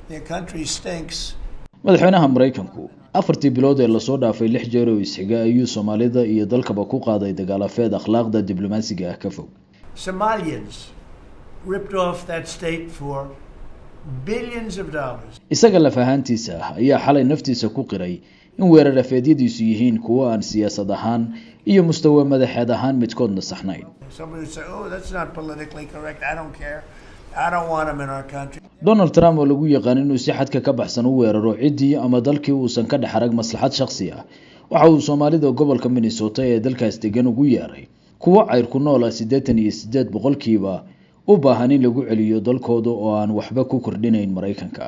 Their country stinks. madaxweynaha Mareykanku afartii bilood ee la soo dhaafay 6 jeer oo isxiga ayuu Soomaalida iyo dalkaba ku qaaday dagaalafeed akhlaaqda diblomaasiga ah ka fog. Somalians ripped off that state for billions of dollars. isaga la fahantiisa ayaa xalay naftiisa ku qiray in weerar afeedyadiisu yihiin kuwa aan siyaasad ahaan iyo mustawa madaxeed ahaan midkoodna saxnayn. Somebody would say, oh, that's not politically correct. I don't care. I don't want them in our country. Donald Trump oo lagu yaqaan inuu si xadka ka baxsan u weeraro cidii ama dalkii uusan ka dhaxarag maslaxad shakhsi ah waxa uu Soomaalida gobolka Minnesota ee dalkaas degan ugu yeeray kuwa cayr ku nool 88% u baahan in lagu celiyo dalkooda oo aan waxba ku kordhinayn Mareykanka.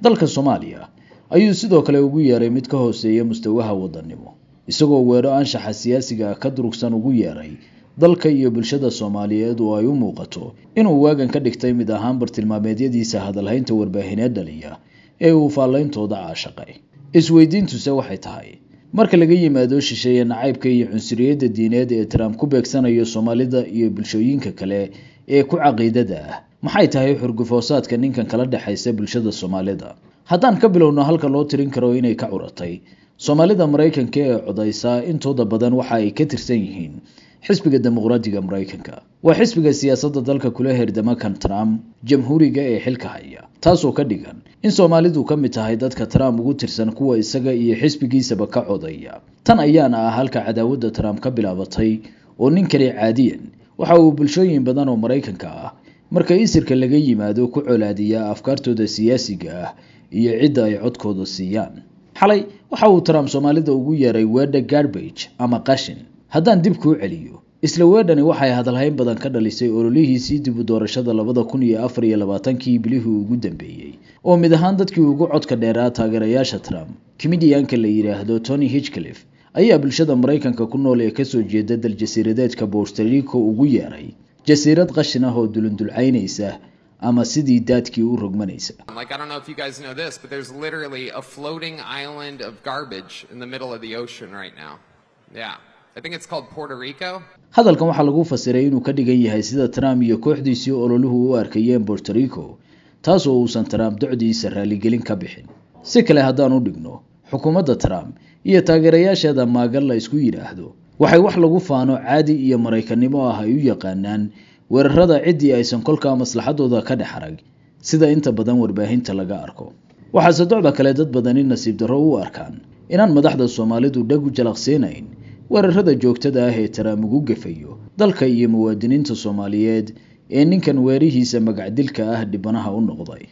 dalka Soomaaliya ayuu sidoo kale ugu yeeray mid ka hooseeya mustawaha wadannimo isagoo weero anshaxa siyaasiga ka durugsan ugu yeeray dalka iyo bulshada Soomaaliyeed oo ay u muuqato inuu waagan ka dhigtay mid ahaan bartilmaameedyadiisa hadalhaynta warbaahineed dhaliya ee uu faallayntooda caashaqay. isweydiintuse waxay tahay marka laga yimaado shisheeye nacaybka iyo cunsuriyadda diineed ee Trump ku beegsanayo Soomaalida iyo bulshooyinka kale ee ku caqiidada ah maxay tahay xurgufoosaadka ninkan kala dhaxaysa bulshada Soomaalida. haddaan ka bilowno halka loo tirin karo inay ka curatay Soomaalida Mareykanka ee codaysa intooda badan waxa ay ka tirsan yihiin xisbiga dimuqraadiga Mareykanka waa xisbiga siyaasadda dalka kula herdama kan Trump jamhuuriga ee xilka haya taasoo ka dhigan in Soomaalidu ka mid tahay dadka Trump ugu tirsan kuwa isaga iyo xisbigiisaba ka codaya. tan ayaana ah halka cadaawadda Trump ka bilaabatay oo nin kale caadiyan waxa uu bulshooyin badan oo Mareykanka ah marka isirka laga yimaado ku colaadiya afkaartooda siyaasiga ah iyo cidda ay codkooda siiyaan. xalay waxa uu Trump Soomaalida ugu yeeray weedha garbage ama qashin. haddaan dib ku celiyo isla weedhani waxay hadalhayn badan ka dhalisay ololihiisii dib u doorashada 2024 bilihii ugu dambeeyay oo mid ahaan dadkii ugu codka dheeraa taageerayaasha Trump comedianka la yiraahdo Tony Hinchcliffe ayaa bulshada Mareykanka ku nool ee ka soo jeeda dal jasiiradeedka Puerto Rico ugu yeeray jasiirad qashin ah oo dulunduleynaysa ama sidii daadkii u rogmanaysa. Like, I don't know if you guys know this, but there's literally a floating island of garbage in the middle of the ocean right now. Yeah. I think it's called Puerto Rico. hadalkan waxa lagu fasiray inuu ka dhigan yahay sida Trump iyo kooxdiisii ololuhu u arkayeen Puerto Rico taas oo uusan Trump docdiisa raali gelin ka bixin. si kale haddaan u dhigno xukuumadda Trump iyo taageerayaasheeda maagal la isku yiraahdo waxay wax lagu faano caadi iyo Mareykanimo ah ay u yaqaanaan weerarada cidii aysan kolka maslaxadooda ka dhaxarag sida inta badan warbaahinta laga arko. waxa sadocda kale dad badan in nasiib darro u arkaan inaan madaxda Soomaalidu dhagu jalaqseenayn weerarada joogtada ah ee Trump ugu gafayo dalka iyo muwaadiniinta Soomaaliyeed ee ninkan weerihiisa magacdilka ah dhibanaha u noqday.